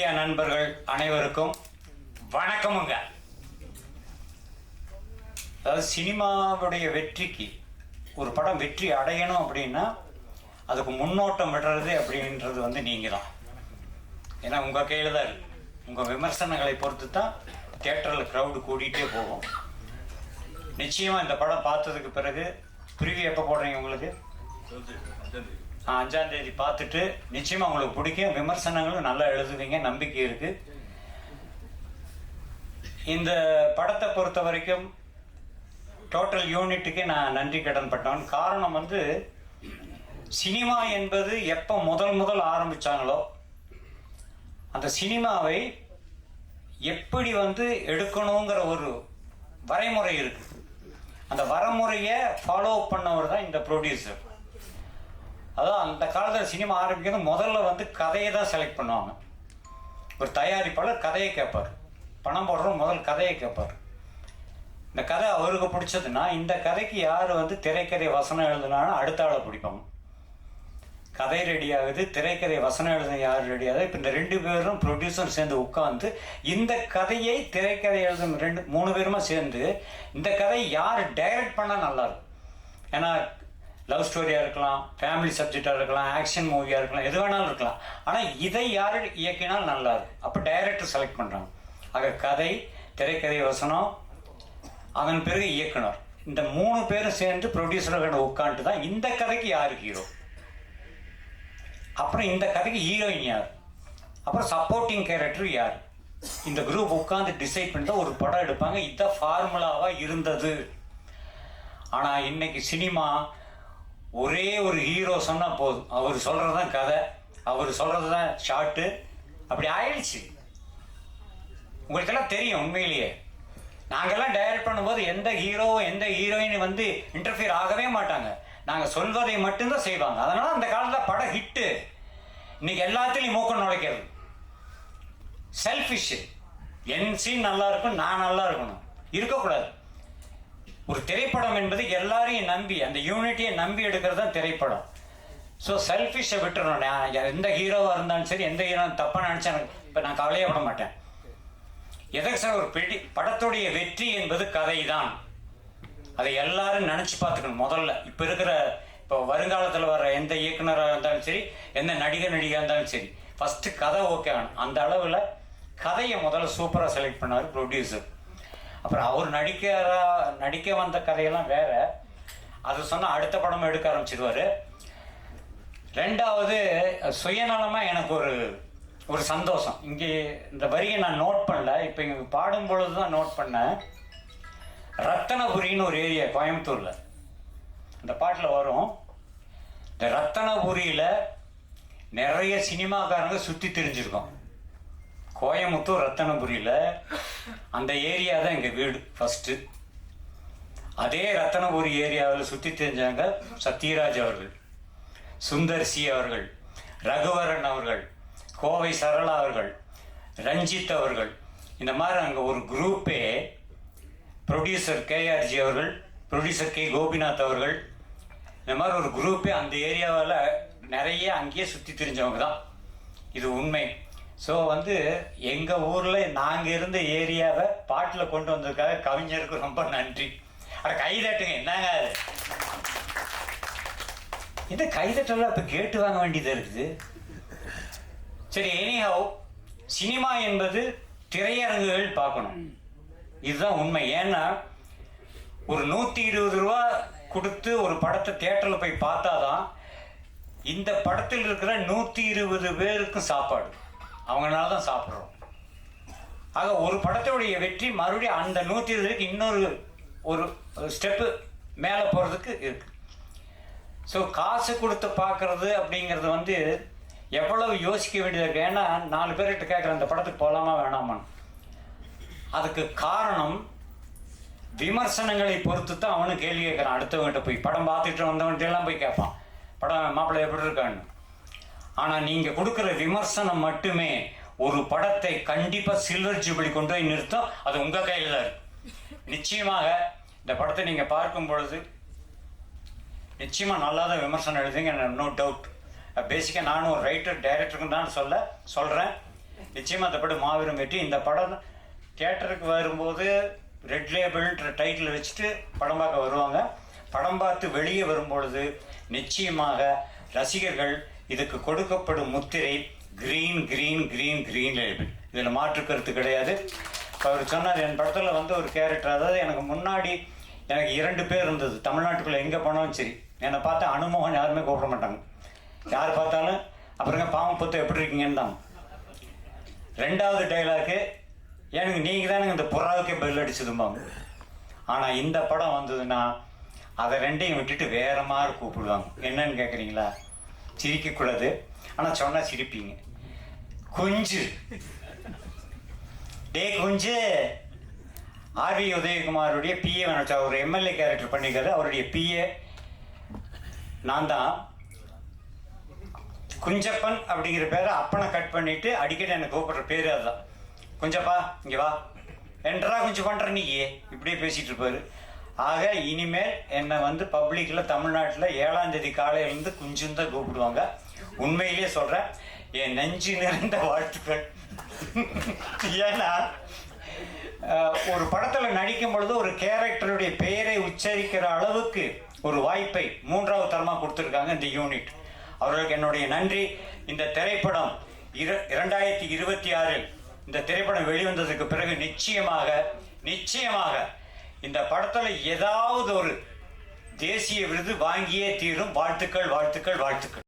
Media நண்பர்கள் அனைவருக்கும் வணக்கமுங்க. அதாவது சினிமாவுடைய வெற்றிக்கு ஒரு படம் வெற்றி அடையணும் அப்படின்னா அதுக்கு முன்னோட்டம் விடுறது அப்படின்றது நீங்கள் தான். ஏன்னா உங்கள் கையில் தான் இருக்கு. உங்கள் விமர்சனங்களை பொறுத்து தான் தியேட்டரில் க்ரௌடு கூடிகிட்டே போகும். நிச்சயமாக இந்த படம் பார்த்ததுக்கு பிறகு ப்ரிவியூ எப்போ போடுறீங்க? உங்களுக்கு 5ஆம் தேதி பார்த்துட்டு நிச்சயமாக உங்களுக்கு பிடிக்கும். விமர்சனங்களும் நல்லா எழுதுவீங்க, நம்பிக்கை இருக்குது. இந்த படத்தை பொறுத்த வரைக்கும் டோட்டல் யூனிட்டுக்கு நான் நன்றி கடன் பட்டவன். காரணம் சினிமா என்பது எப்போ முதல் ஆரம்பித்தாங்களோ அந்த சினிமாவை எப்படி எடுக்கணுங்கிற ஒரு வரைமுறை இருக்குது. அந்த வரைமுறையை ஃபாலோ பண்ணவர் தான் இந்த ப்ரொடியூசர். அதான் அந்த காலத்தில் சினிமா ஆரம்பிக்கிறது முதல்ல கதையை தான் செலக்ட் பண்ணுவாங்க. ஒரு தயாரிப்பாளர் கதையை கேட்பார், பணம் போடுறோம் முதல் கதையை கேட்பார். இந்த கதை அவருக்கு பிடிச்சதுன்னா இந்த கதைக்கு யார் திரைக்கதை வசனம் எழுதுனாலும் அடுத்த ஆளை பிடிப்பாங்க. கதை ரெடி ஆகுது, திரைக்கதை வசனம் எழுதுன யார் ரெடி ஆகுது. இப்போ இந்த 2 பேரும் ப்ரொடியூசர் சேர்ந்து உட்காந்து இந்த கதையை திரைக்கதை எழுதும் 3 பேருமா சேர்ந்து இந்த கதையை யார் டைரக்ட் பண்ணால் நல்லாயிருக்கும். ஏன்னா லவ் ஸ்டோரியாக இருக்கலாம், ஃபேமிலி சப்ஜெக்டாக இருக்கலாம், ஆக்ஷன் மூவியாக இருக்கலாம், எது வேணாலும் இருக்கலாம். ஆனால் இதை யார் இயக்கினால் நல்லாயிருக்கும். அப்போ டைரக்டர் செலக்ட் பண்ணுறாங்க. ஆக கதை, திரைக்கதை வசனம், அதன் பிறகு இயக்குனர், இந்த 3 பேரும் சேர்ந்து ப்ரொடியூசர்கள் உட்காந்துட்டு தான் இந்த கதைக்கு யார் ஹீரோ, அப்புறம் இந்த கதைக்கு ஹீரோயின் யார், அப்புறம் சப்போர்ட்டிங் கேரக்டர் யார், இந்த குரூப் உட்காந்து டிசைட் பண்ணிட்டு ஒரு படம் எடுப்பாங்க. இதுதான் ஃபார்முலாவாக இருந்தது. ஆனால் இன்னைக்கு சினிமா ஒரே ஒரு ஹீரோ சொன்னால் போதும், அவர் சொல்கிறது தான் கதை, அவர் சொல்கிறது தான் ஷார்ட்டு, அப்படி ஆயிடுச்சு. உங்களுக்கெல்லாம் தெரியும். உண்மையிலேயே நாங்கள்லாம் டைரக்ட் பண்ணும்போது எந்த ஹீரோ எந்த ஹீரோயின் இன்டர்ஃபியர் ஆகவே மாட்டாங்க. நாங்கள் சொல்வதை மட்டும்தான் செய்வாங்க. அதனால் அந்த காலத்தில் படம் ஹிட்டு. இன்னைக்கு எல்லாத்துலேயும் மூக்கம் நுழைக்கிறது செல்ஃபிஷ். என் சீன் நல்லா இருக்கும், நான் நல்லா இருக்கணும், இருக்கக்கூடாது. ஒரு திரைப்படம் என்பது எல்லாரையும் நம்பி, அந்த யூனிட்டியை நம்பி எடுக்கிறது தான் திரைப்படம். ஸோ செல்ஃபிஷை விட்டுறணும். எந்த ஹீரோவாக இருந்தாலும் சரி, எந்த ஹீரோ தப்பாக நினச்சா இப்போ நான் கவலையே விட மாட்டேன். எதற்கு சார்? ஒரு படத்துடைய வெற்றி என்பது கதை தான். அதை எல்லாரும் நினச்சி பார்த்துக்கணும் முதல்ல. இப்போ வருங்காலத்தில் வர எந்த இயக்குனராக இருந்தாலும் சரி, எந்த நடிகையாக இருந்தாலும் சரி, ஃபஸ்ட்டு கதை ஓகே ஆகணும். அந்த அளவில் கதையை முதல்ல சூப்பராக செலக்ட் பண்ணார் ப்ரொடியூசர். அப்புறம் அவர் நடிக்க வந்த கதையெல்லாம் வேற, அது சொன்னால் அடுத்த படமும் எடுக்க ஆரம்பிச்சிடுவார். 2வது சுயநலமாக எனக்கு ஒரு சந்தோஷம். இங்கே இந்த வரியை நான் நோட் பண்ணல, இப்போ இங்கே பாடும் பொழுது தான் நோட் பண்ணேன். ரத்தனபுரின்னு ஒரு ஏரியா கோயம்புத்தூரில், அந்த பாட்டில் வரும். இந்த ரத்தனபுரியில் நிறைய சினிமாக்காரங்க சுற்றி தெரிஞ்சிருக்கோம். கோயம்புத்தூர் ரத்தனபுரியில் அந்த ஏரியா தான் எங்கள் வீடு ஃபஸ்ட்டு. அதே ரத்தனபுரி ஏரியாவில் சுற்றி தெரிஞ்சவங்க சத்யராஜ் அவர்கள், சுந்தர் சி அவர்கள், ரகுவரன் அவர்கள், கோவை சரளா அவர்கள், ரஞ்சித் அவர்கள், இந்த மாதிரி அங்கே ஒரு குரூப்பே, ப்ரொடியூசர் கேஆர்ஜி அவர்கள், ப்ரொடியூசர் கே கோபிநாத் அவர்கள், இந்த மாதிரி ஒரு குரூப்பே அந்த ஏரியாவில் நிறைய அங்கேயே சுற்றி தெரிஞ்சவங்க தான். இது உண்மை. ஸோ எங்கள் ஊரில் நாங்கள் இருந்த ஏரியாவை பாட்டில் கொண்டு வந்ததுக்காக கவிஞருக்கு ரொம்ப நன்றி. அதை கைதட்டுங்க. என்னங்க அது? இந்த கைதட்டெல்லாம் இப்போ கேட்டு வாங்க வேண்டியதாக இருக்குது. சரி, எனிஹவ், சினிமா என்பது திரையரங்குகள் பார்க்கணும், இதுதான் உண்மை. ஏன்னா ஒரு 120 ரூபா கொடுத்து ஒரு படத்தை தியேட்டரில் போய் பார்த்தாதான் இந்த படத்தில் இருக்கிற 120 பேருக்கும் சாப்பாடு, அவங்களால தான் சாப்பிட்றோம். ஆக ஒரு படத்துடைய வெற்றி மறுபடியும் அந்த 120 இன்னொரு ஒரு ஸ்டெப்பு மேலே போகிறதுக்கு இருக்கு. ஸோ காசு கொடுத்து பார்க்கறது அப்படிங்கிறது எவ்வளவு யோசிக்க வேண்டியது இருக்குது. ஏன்னா 4 பேர்கிட்ட கேட்குற அந்த படத்துக்கு போகலாமா வேணாமான்னு. அதுக்கு காரணம் விமர்சனங்களை பொறுத்து தான் அவனும் கேள்வி கேட்குறான். அடுத்தவங்கிட்ட போய் படம் பார்த்துட்டு வந்தவன்கிட்டெல்லாம் போய் கேட்பான், படம் மாப்பிள்ளை எப்படி இருக்கான்னு. ஆனால் நீங்கள் கொடுக்குற விமர்சனம் மட்டுமே ஒரு படத்தை கண்டிப்பாக சில்வர் ஜூபிலி கொண்டு போய் நிறுத்தும். அது உங்கள் கையில் தான் இருக்கு. நிச்சயமாக இந்த படத்தை நீங்கள் பார்க்கும் பொழுது நிச்சயமாக நல்லா தான் விமர்சனம் எழுதுங்க, நோ டவுட். பேசிக்காக நானும் ஒரு ரைட்டர் டைரக்டருக்கு தான் சொல்கிறேன். நிச்சயமாக அந்த படம் மாபெரும் வெற்றி. இந்த படம் தியேட்டருக்கு வரும்போது ரெட் லேபிள்ன்ற டைட்டில் வச்சுட்டு படம் பார்க்க வருவாங்க. படம் பார்த்து வெளியே வரும்பொழுது நிச்சயமாக ரசிகர்கள் இதுக்கு கொடுக்கப்படும் முத்திரை green green green green label, இதில் மாற்று கருத்து கிடையாது. அவர் சொன்னார், என் படத்தில் வந்து ஒரு கேரக்டர், அதாவது எனக்கு முன்னாடி எனக்கு 2 பேர் இருந்தது. தமிழ்நாட்டுக்குள்ளே எங்கே போனாலும் சரி என்னை பார்த்தா அனுமோகன் யாருமே கூப்பிட மாட்டாங்க. யார் பார்த்தாலும் அப்புறங்க பாவம் பொத்து எப்படி இருக்கீங்கன்னு தான். 2வது டைலாக்கு, எனக்கு நீங்கள் தானே இந்த புறாவுக்கே பெல் அடிச்சதும்பாங்க. ஆனால் இந்த படம் வந்ததுன்னா அதை 2ஐயும் விட்டுட்டு வேற மாதிரி கூப்பிடுவாங்க. என்னன்னு கேட்குறீங்களா? சிரிக்கக்கூடாது, ஆனால் சொன்னால் சிரிப்பீங்க. குஞ்சு, டே குஞ்சு. ஆர்வி உதயகுமாருடைய பிஏ நினச்சா ஒரு எம்எல்ஏ கேரக்டர் பண்ணிக்காரு. அவருடைய பிஏ நான் தான். குஞ்சப்பன் அப்படிங்கிற பேரை அப்பனை கட் பண்ணிட்டு அடிக்கடி எனக்கு கூப்பிடுற பேர் அதுதான். குஞ்சப்பா இங்கே வா, என்றா கொஞ்சம் பண்ணுற நீ இப்படியே பேசிகிட்டு இருப்பாரு. ஆக இனிமேல் என்னை வந்து பப்ளிக்கில் தமிழ்நாட்டில் 7ஆம் தேதி காலையிலேருந்து குஞ்சுன்னு தான் கூப்பிடுவாங்க. உண்மையிலேயே சொல்கிறேன், என் நெஞ்சு நிறைந்த வாழ்த்துக்கள். ஏன்னா ஒரு படத்தில் நடிக்கும் பொழுது ஒரு கேரக்டருடைய பெயரை உச்சரிக்கிற அளவுக்கு ஒரு வாய்ப்பை 3வது தரமாக கொடுத்துருக்காங்க இந்த யூனிட். அவர்களுக்கு என்னுடைய நன்றி. இந்த திரைப்படம் 2026 இந்த திரைப்படம் வெளிவந்ததுக்கு பிறகு நிச்சயமாக இந்த படத்தில் ஏதாவது ஒரு தேசிய விருது வாங்கியே தீரும். வாழ்த்துக்கள் வாழ்த்துக்கள் வாழ்த்துக்கள்.